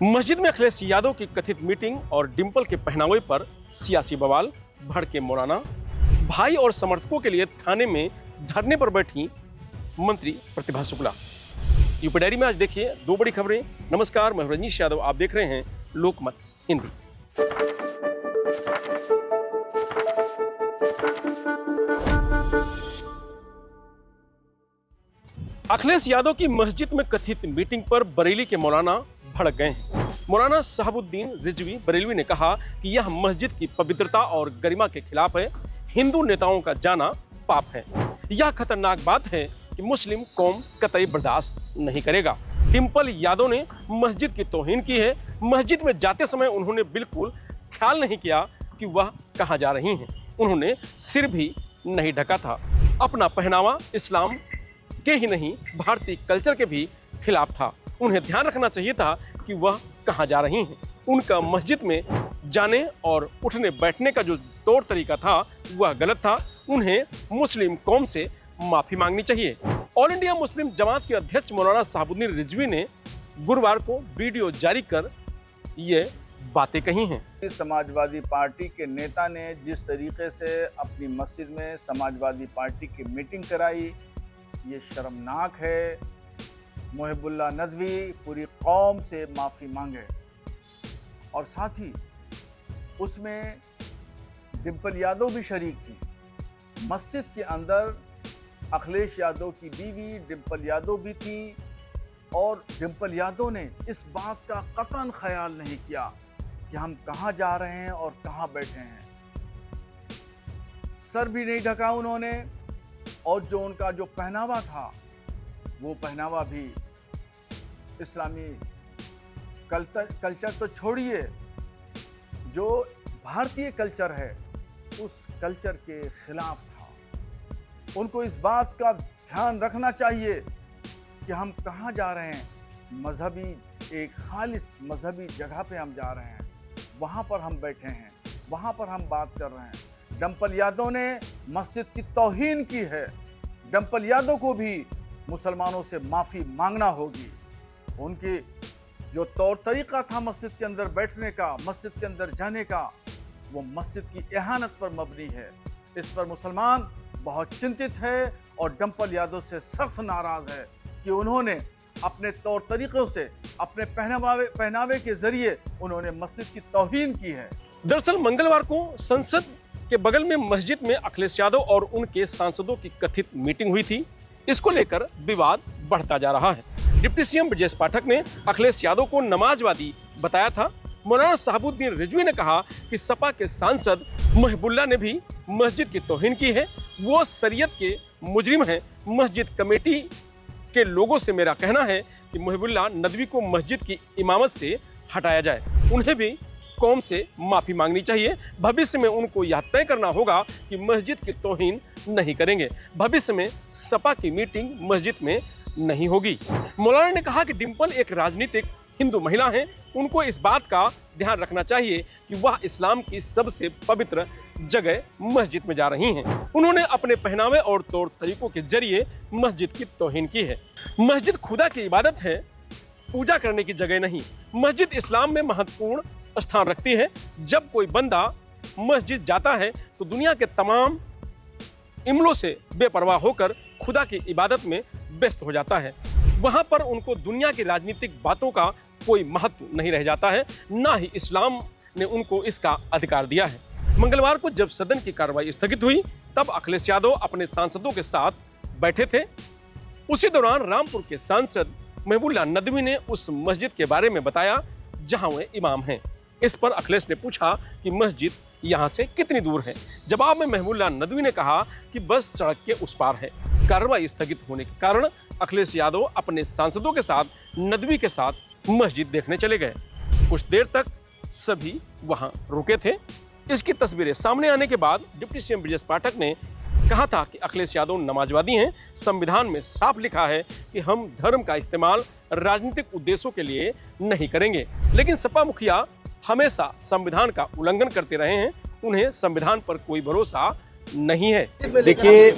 मस्जिद में अखिलेश यादव की कथित मीटिंग और डिंपल के पहनावे पर सियासी बवाल। भड़के मौलाना। भाई और समर्थकों के लिए थाने में धरने पर बैठी मंत्री प्रतिभा शुक्ला। यूपी डायरी में आज देखिए दो बड़ी खबरें। नमस्कार, मैं रजनीश यादव, आप देख रहे हैं लोकमत हिंदी। अखिलेश यादव की मस्जिद में कथित मीटिंग पर बरेली के मौलाना भड़क गए हैं। मौलाना शहाबुद्दीन रिजवी बरेलवी ने कहा कि यह मस्जिद की पवित्रता और गरिमा के खिलाफ है। हिंदू नेताओं का जाना पाप है। यह खतरनाक बात है कि मुस्लिम कौम कतई बर्दाश्त नहीं करेगा। डिंपल यादव ने मस्जिद की तौहीन की है। मस्जिद में जाते समय उन्होंने बिल्कुल ख्याल नहीं किया कि वह कहां जा रही हैं। उन्होंने सिर भी नहीं ढका था। अपना पहनावा इस्लाम के ही नहीं, भारतीय कल्चर के भी खिलाफ था। उन्हें ध्यान रखना चाहिए था कि वह कहां जा रही हैं। उनका मस्जिद में जाने और उठने बैठने का जो तौर तरीका था वह गलत था। उन्हें मुस्लिम कौम से माफी मांगनी चाहिए। ऑल इंडिया मुस्लिम जमात के अध्यक्ष मौलाना शहाबुद्दीन रिजवी ने गुरुवार को वीडियो जारी कर ये बातें कही हैं। समाजवादी पार्टी के नेता ने जिस तरीके से अपनी मस्जिद में समाजवादी पार्टी की मीटिंग कराई, ये शर्मनाक है। मुहिबुल्लाह नदवी पूरी कौम से माफ़ी मांगे और साथ ही उसमें डिंपल यादव भी शरीक थी। मस्जिद के अंदर अखिलेश यादव की बीवी डिंपल यादव भी थी और डिंपल यादव ने इस बात का कतई ख्याल नहीं किया कि हम कहाँ जा रहे हैं और कहाँ बैठे हैं। सर भी नहीं ढका उन्होंने और जो उनका जो पहनावा था वो पहनावा भी इस्लामी कल्चर तो छोड़िए, जो भारतीय कल्चर है उस कल्चर के खिलाफ था। उनको इस बात का ध्यान रखना चाहिए कि हम कहाँ जा रहे हैं। मजहबी एक खालिस मजहबी जगह पे हम जा रहे हैं, वहाँ पर हम बैठे हैं, वहाँ पर हम बात कर रहे हैं। डिंपल यादव ने मस्जिद की तौहीन की है। डिंपल यादव को भी मुसलमानों से माफ़ी मांगना होगी। उनकी जो तौर तरीका था मस्जिद के अंदर बैठने का, मस्जिद के अंदर जाने का, वो मस्जिद की इहानत पर मबनी है। इस पर मुसलमान बहुत चिंतित है और डिंपल यादव से सख्त नाराज़ है कि उन्होंने अपने तौर तरीक़ों से, अपने पहनावे के जरिए उन्होंने मस्जिद की तौहीन की है। दरअसल मंगलवार को संसद के बगल में मस्जिद में अखिलेश यादव और उनके सांसदों की कथित मीटिंग हुई थी। इसको लेकर विवाद बढ़ता जा रहा है। डिप्टी सीएम ब्रजेश पाठक ने अखिलेश यादव को नमाजवादी बताया था। मौलाना शहाबुद्दीन रिजवी ने कहा कि सपा के सांसद मुहिबुल्लाह ने भी मस्जिद की तौहीन की है। वो शरीयत के मुजरिम हैं। मस्जिद कमेटी के लोगों से मेरा कहना है कि मुहिबुल्लाह नदवी को मस्जिद की इमामत से हटाया जाए। उन्हें भी कौम से माफी मांगनी चाहिए। भविष्य में उनको यह तय करना होगा कि मस्जिद की तौहीन नहीं करेंगे। भविष्य में सपा की मीटिंग मस्जिद में नहीं होगी। मौलाना ने कहा कि डिंपल एक राजनीतिक हिंदू महिला हैं। उनको इस बात का ध्यान रखना चाहिए कि वह इस्लाम की सबसे पवित्र जगह मस्जिद में जा रही हैं। उन्होंने अपने पहनावे और तौर तरीकों के जरिए मस्जिद की तौहीन की है। मस्जिद खुदा की इबादत है, पूजा करने की जगह नहीं। मस्जिद इस्लाम में महत्वपूर्ण स्थान रखती है। जब कोई बंदा मस्जिद जाता है तो दुनिया के तमाम इमलों से बेपरवाह होकर खुदा की इबादत में व्यस्त हो जाता है। वहां पर उनको दुनिया की राजनीतिक बातों का कोई महत्व नहीं रह जाता है। ना ही इस्लाम ने उनको इसका अधिकार दिया है। मंगलवार को जब सदन की कार्रवाई स्थगित हुई तब अखिलेश यादव अपने सांसदों के साथ बैठे थे। उसी दौरान रामपुर के सांसद मुहिबुल्लाह नदवी ने उस मस्जिद के बारे में बताया जहां वे इमाम हैं। इस पर अखिलेश ने पूछा कि मस्जिद यहाँ से कितनी दूर है। जवाब में मुहिबुल्लाह नदवी ने कहा कि बस सड़क के उस पार है। कार्रवाई स्थगित होने के कारण अखिलेश यादव अपने सांसदों के साथ नदवी के साथ मस्जिद देखने चले गए। कुछ देर तक सभी वहां रुके थे। इसकी तस्वीरें सामने आने के बाद डिप्टी सीएम ब्रजेश पाठक ने कहा था कि अखिलेश यादव नमाजवादी हैं। संविधान में साफ लिखा है कि हम धर्म का इस्तेमाल राजनीतिक उद्देश्यों के लिए नहीं करेंगे। लेकिन सपा मुखिया हमेशा संविधान का उल्लंघन करते रहे हैं। उन्हें संविधान पर कोई भरोसा नहीं है। देखिए,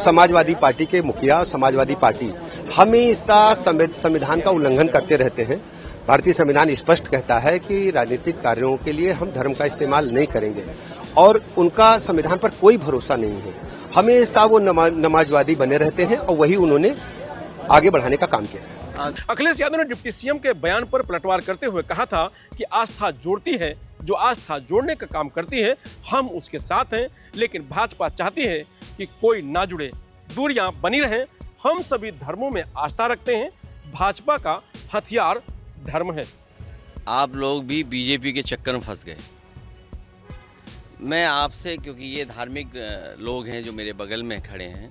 समाजवादी पार्टी के मुखिया, समाजवादी पार्टी हमेशा संविधान का उल्लंघन करते रहते हैं। भारतीय संविधान स्पष्ट कहता है कि राजनीतिक कार्यों के लिए हम धर्म का इस्तेमाल नहीं करेंगे और उनका संविधान पर कोई भरोसा नहीं है। हमेशा वो नमाजवादी बने रहते हैं और वही उन्होंने आगे बढ़ाने का काम किया है। अखिलेश यादव ने डिप्टी सीएम के बयान पर पलटवार करते हुए कहा था कि आस्था जोड़ती है, जो आस्था जोड़ने का काम करती है हम उसके साथ हैं, लेकिन भाजपा चाहती है कि कोई ना जुड़े, दूरियां बनी रहें। हम सभी धर्मों में आस्था रखते हैं, भाजपा का हथियार धर्म है। आप लोग भी बीजेपी के चक्कर में फंस गए। मैं आपसे, क्योंकि ये धार्मिक लोग हैं जो मेरे बगल में खड़े हैं,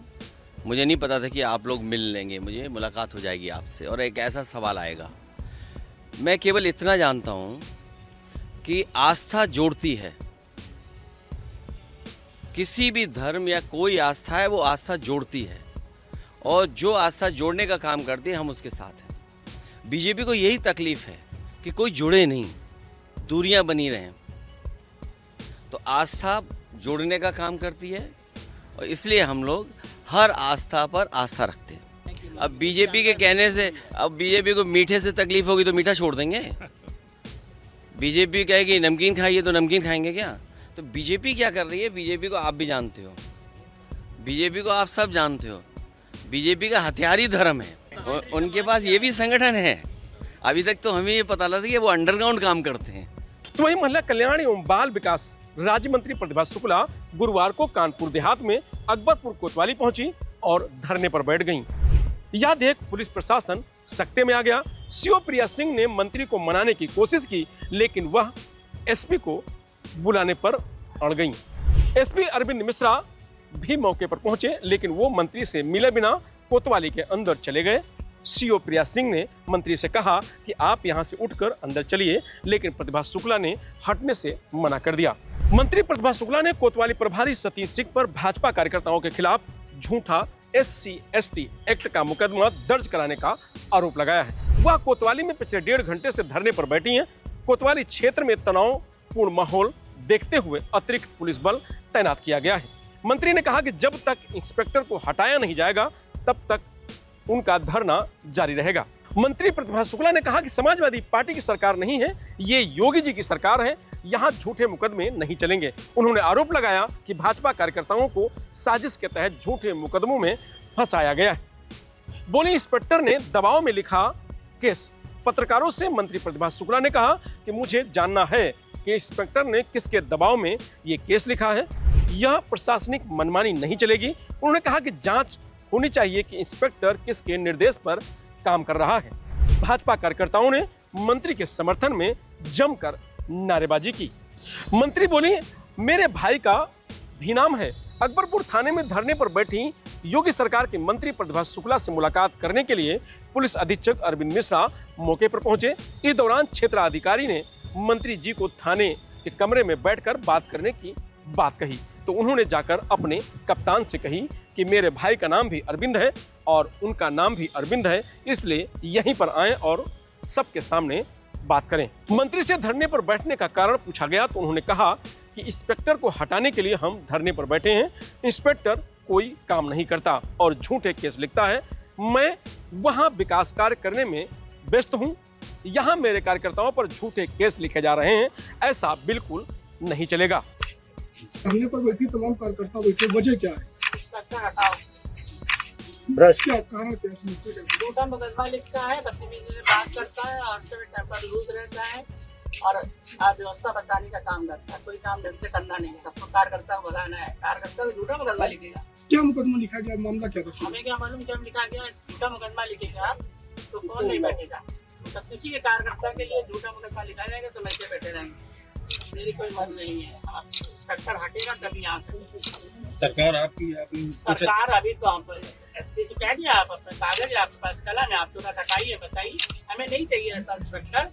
मुझे नहीं पता था कि आप लोग मिल लेंगे, मुझे मुलाकात हो जाएगी आपसे और एक ऐसा सवाल आएगा। मैं केवल इतना जानता हूँ कि आस्था जोड़ती है, किसी भी धर्म या कोई आस्था है वो आस्था जोड़ती है और जो आस्था जोड़ने का काम करती है हम उसके साथ हैं। बीजेपी को यही तकलीफ है कि कोई जुड़े नहीं, दूरियां बनी रहें, तो आस्था जोड़ने का काम करती है और इसलिए हम लोग हर आस्था पर आस्था रखते हैं। अब बीजेपी के कहने से, अब बीजेपी को मीठे से तकलीफ होगी तो मीठा छोड़ देंगे? बीजेपी कहेगी नमकीन खाइए तो नमकीन खाएंगे क्या? तो बीजेपी क्या कर रही है, बीजेपी को आप भी जानते हो, बीजेपी को आप सब जानते हो। बीजेपी का हथियार ही धर्म है। उनके पास ये भी संगठन है। अभी तक तो हमें ये पता लगा कि वो अंडरग्राउंड काम करते हैं। तो वही महिला कल्याण एवं बाल विकास राज्य मंत्री प्रतिभा शुक्ला गुरुवार को कानपुर देहात में अकबरपुर कोतवाली पहुंची और धरने पर बैठ गईं। यह देख पुलिस प्रशासन सख्ते में आ गया। सीओ प्रिया सिंह ने मंत्री को मनाने की कोशिश की, लेकिन वह एसपी को बुलाने पर अड़ गईं। एसपी अरविंद मिश्रा भी मौके पर पहुंचे, लेकिन वो मंत्री से मिले बिना कोतवाली के अंदर चले गए। सीओ प्रिया सिंह ने मंत्री से कहा कि आप यहां से उठकर अंदर चलिए, लेकिन प्रतिभा शुक्ला ने हटने से मना कर दिया। मंत्री प्रतिभा शुक्ला ने कोतवाली प्रभारी सतीश सिंह पर भाजपा कार्यकर्ताओं के खिलाफ झूठा SC/ST एक्ट का मुकदमा दर्ज कराने का आरोप लगाया है। वह कोतवाली में पिछले 1.5 घंटे से धरने पर बैठी हैं। कोतवाली क्षेत्र में तनावपूर्ण माहौल देखते हुए अतिरिक्त पुलिस बल तैनात किया गया है। मंत्री ने कहा कि जब तक इंस्पेक्टर को हटाया नहीं जाएगा तब तक उनका धरना जारी रहेगा। मंत्री प्रतिभा शुक्ला ने कहा कि समाजवादी पार्टी की सरकार नहीं है, ये योगी जी की सरकार है, यहाँ झूठे मुकदमे नहीं चलेंगे। उन्होंने आरोप लगाया कि भाजपा कार्यकर्ताओं को साजिश के तहत झूठे मुकदमों में फंसाया गया है। बोले इंस्पेक्टर ने दबाव में लिखा केस। पत्रकारों से मंत्री प्रतिभा शुक्ला ने कहा कि मुझे जानना है कि इंस्पेक्टर ने किसके दबाव में ये केस लिखा है। यह प्रशासनिक मनमानी नहीं चलेगी। उन्होंने कहा कि जांच होनी चाहिए कि इंस्पेक्टर किसके निर्देश पर काम कर रहा है। भाजपा कार्यकर्ताओं ने मंत्री के समर्थन में जमकर नारेबाजी की। मंत्री बोली, मेरे भाई का भी नाम है। अकबरपुर थाने में धरने पर बैठी योगी सरकार के मंत्री प्रतिभा शुक्ला से मुलाकात करने के लिए पुलिस अधीक्षक अरविंद मिश्रा मौके पर पहुंचे। इस दौरान क्षेत्राधिकारी ने मंत्री जी को थाने के कमरे में बैठकर बात करने की बात कही, तो उन्होंने जाकर अपने कप्तान से कही कि मेरे भाई का नाम भी अरविंद है और उनका नाम भी अरविंद है, इसलिए यहीं पर आएं और सबके सामने बात करें। मंत्री से धरने पर बैठने का कारण पूछा गया तो उन्होंने कहा कि इंस्पेक्टर को हटाने के लिए हम धरने पर बैठे हैं। इंस्पेक्टर कोई काम नहीं करता और झूठे केस लिखता है। मैं वहां विकास कार्य करने में व्यस्त हूं। यहां मेरे कार्यकर्ताओं पर झूठे केस लिखे जा रहे हैं, ऐसा बिल्कुल नहीं चलेगा। धरने पर बैठी तमाम कार्यकर्ता बैठे, वजह क्या है? क्या कारण क्या है? झूठा मुकदमा लिखता है, बदतमीजी से बात करता है और टेम्पर लूज रहता है और व्यवस्था बताने का काम करता है। कोई काम ढंग से करना नहीं, सबको कार्यकर्ता को भगाना है। कार्यकर्ता को झूठा मुकदमा लिखेगा। क्या मुकदमा लिखा गया, मामला क्या था? हमें क्या मालूम क्या लिखा गया। झूठा मुकदमा लिखेगा तो कौन नहीं बैठेगा। तो किसी के कार्यकर्ता के लिए झूठा मुकदमा लिखा जाएगा तो वैसे बैठे रहेंगे। मेरी कोई मन नहीं है। इंस्पेक्टर हटेगा तभी यहाँ से सरकार आपकी सरकार अभी तो आप एसपी से कह दिया, आप अपना कागज है आपके पास, कलम है, आप तुरंत हटाइए, बताइए। हमें नहीं चाहिए ऐसा इंस्पेक्टर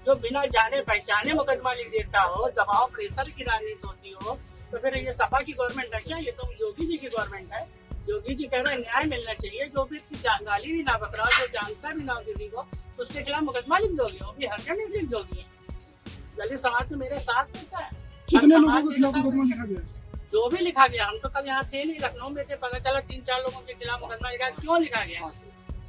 जो बिना जाने पहचाने मुकदमा लिख देता हो, दबाव प्रेशर की राजनीति होती हो। तो फिर ये सपा की गवर्नमेंट है क्या? ये तो योगी जी की गवर्नमेंट है। योगी जी कह रहे हैं न्याय मिलना चाहिए। जो भी गाली भी ना पकड़ा, जो जानता भी ना किसी को, उसके खिलाफ मुकदमा लिख दोगे, वो भी हरकत नहीं लिख दोगे। दलित समाज में मेरे साथ रहता है। कितने लोगों के खिलाफ मुकदमा लिखा गया? जो भी लिखा गया, हम तो कल यहाँ थे नहीं, लखनऊ में थे, पता चला 3-4 लोगों के खिलाफ मुकदमा लिखा। क्यों लिखा गया?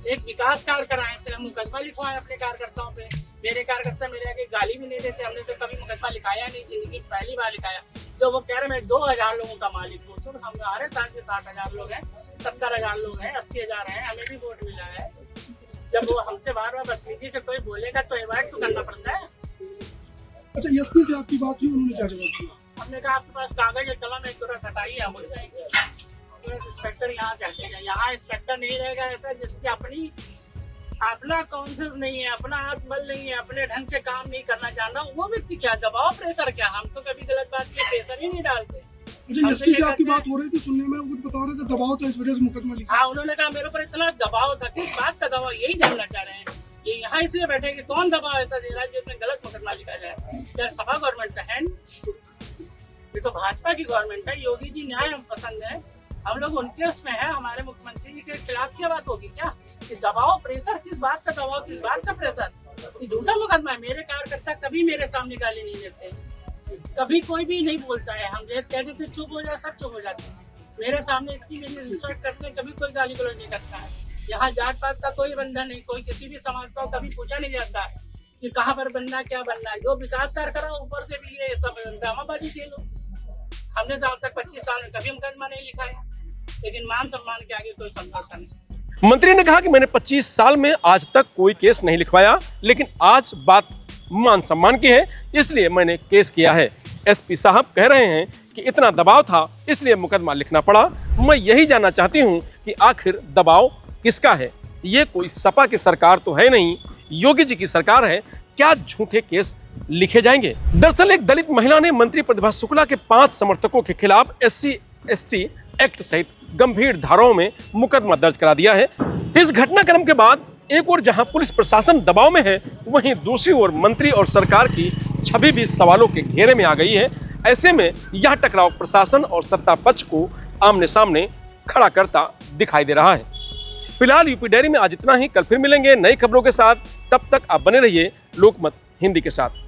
एक विकास कार्य कराए, फिर हम मुकदमा लिखवाए अपने कार्यकर्ताओं पे। मेरे कार्यकर्ता मेरे आगे गाली भी नहीं देते। हमने तो कभी मुकदमा लिखाया नहीं, जिंदगी में पहली बार लिखाया। जो वो कह रहे मैं 2000 लोगों का मालिक हूँ, तो हमारे साथ में 60,000 लोग हैं, 70,000 लोग हैं, 80,000 हैं, हमें भी वोट मिला है। जब वो हमसे बार बार बदतमीजी से कोई बोलेगा तो अवॉइड तो करना पड़ता है। अच्छा, एसपी से आपकी बात हुई, उन्होंने क्या जवाब दिया? हमने कहा आपके पास कागज या कलम है, तुरंत हटाइए, हम उड़ जाएंगे। इंस्पेक्टर यहाँ चढ़ेगा, यहाँ इंस्पेक्टर नहीं रहेगा ऐसा जिसकी अपना कॉन्शियस नहीं है, अपना आत्मबल नहीं है, अपने ढंग से काम नहीं करना जानना। वो व्यक्ति क्या दबाव, प्रेशर क्या? हम तो कभी गलत बात की प्रेशर ही नहीं डालते। अच्छा, एसपी से आपकी बात हो रही थी, सुनने में कुछ बता रहे थे दबाव था, इस वजह से मुकदमा लिखा। हाँ, उन्होंने कहा मेरे ऊपर इतना दबाव था। किस बात का दबाव, यही जानना चाह रहे हैं। ये यहाँ इसलिए बैठे कि कौन दबाव ऐसा दे रहा है जिसमें गलत मुकदमा लिखा जाए। क्या सपा गवर्नमेंट का है? ये तो भाजपा की गवर्नमेंट है। योगी जी न्याय हम पसंद है, हम लोग उनके उसमें है। हमारे मुख्यमंत्री जी के खिलाफ क्या बात होगी क्या? कि दबाव, प्रेशर, किस बात का दबाव, किस बात का प्रेशर? ये झूठा मुकदमा है। मेरे कार्यकर्ता कभी मेरे सामने गाली नहीं देते, कभी कोई भी नहीं बोलता है। हम कहते थे चुप हो जाए, सब चुप हो जाते हैं। मेरे सामने इतनी मेरी रिस्पेक्ट करते हैं, कभी कोई गाली गलौज नहीं करता है। यहाँ जात पात का कोई बंधन नहीं, कोई किसी भी समाज का कभी पूछा नहीं जाता है कि कहाँ पर बनना, क्या बनना है। जो विकास कार्य करा ऊपर से भी ये सब ड्रामाबाजी थी। लोग हमने तो आज तक 25 साल में कभी मुकदमा नहीं लिखा है, लेकिन मान सम्मान के आगे कोई समझौता नहीं। मंत्री ने कहा कि मैंने 25 साल में आज तक कोई केस नहीं लिखवाया, लेकिन आज बात मान सम्मान की है, इसलिए मैंने केस किया है। एसपी साहब कह रहे हैं कि इतना दबाव था, इसलिए मुकदमा लिखना पड़ा। मैं यही जानना चाहती हूं कि आखिर दबाव किसका है? ये कोई सपा की सरकार तो है नहीं, योगी जी की सरकार है। क्या झूठे केस लिखे जाएंगे? दरअसल एक दलित महिला ने मंत्री प्रतिभा शुक्ला के 5 समर्थकों के खिलाफ SC/ST एक्ट सहित गंभीर धाराओं में मुकदमा दर्ज करा दिया है। इस घटनाक्रम के बाद एक ओर जहां पुलिस प्रशासन दबाव में है, वहीं दूसरी ओर मंत्री और सरकार की छवि भी सवालों के घेरे में आ गई है। ऐसे में यह टकराव प्रशासन और सत्ता पक्ष को आमने सामने खड़ा करता दिखाई दे रहा है। फिलहाल यूपी डायरी में आज इतना ही। कल फिर मिलेंगे नई खबरों के साथ। तब तक आप बने रहिए लोकमत हिंदी के साथ।